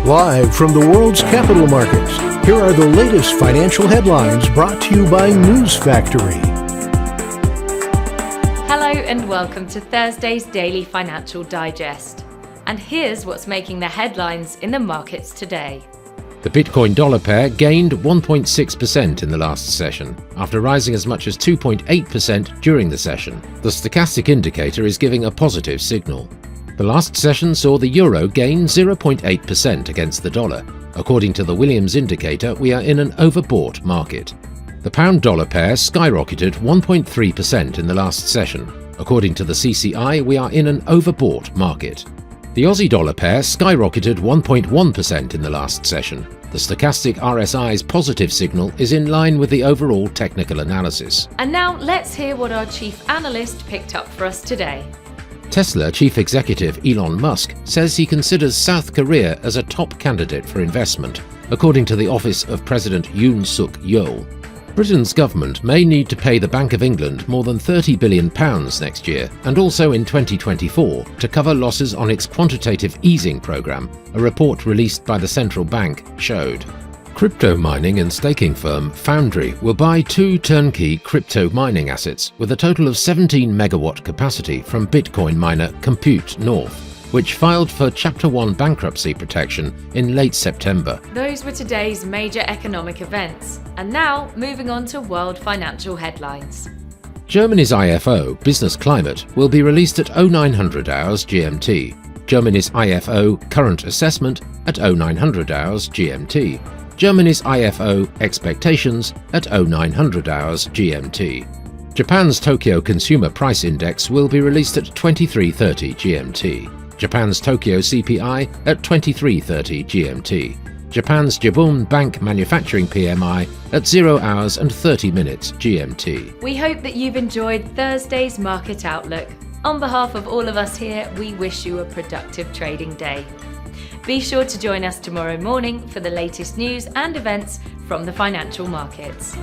Live from the world's capital markets, here are the latest financial headlines brought to you by News Factory. Hello and welcome to Thursday's Daily Financial Digest. And here's what's making the headlines in the markets today. The Bitcoin dollar pair gained 1.6% in the last session, after rising as much as 2.8% during the session. The stochastic indicator is giving a positive signal. The last session saw the euro gain 0.8% against the dollar. According to the Williams indicator, we are in an overbought market. The pound-dollar pair skyrocketed 1.3% in the last session. According to the CCI, we are in an overbought market. The Aussie dollar pair skyrocketed 1.1% in the last session. The stochastic RSI's positive signal is in line with the overall technical analysis. And now let's hear what our chief analyst picked up for us today. Tesla chief executive Elon Musk says he considers South Korea as a top candidate for investment, according to the office of President Yoon Suk Yeol. Britain's government may need to pay the Bank of England more than £30 billion next year, and also in 2024, to cover losses on its quantitative easing programme, a report released by the central bank showed. Crypto mining and staking firm Foundry will buy 2 turnkey crypto mining assets with a total of 17 megawatt capacity from Bitcoin miner Compute North, which filed for Chapter 1 bankruptcy protection in late September. Those were today's major economic events. And now, moving on to world financial headlines. Germany's IFO, Business Climate, will be released at 0900 hours GMT. Germany's IFO, Current Assessment, at 0900 hours GMT. Germany's IFO, Expectations, at 0900 hours GMT. Japan's Tokyo Consumer Price Index will be released at 2330 GMT. Japan's Tokyo CPI at 2330 GMT. Japan's Jibun Bank Manufacturing PMI at 0 hours and 30 minutes GMT. We hope that you've enjoyed Thursday's Market Outlook. On behalf of all of us here, we wish you a productive trading day. Be sure to join us tomorrow morning for the latest news and events from the financial markets.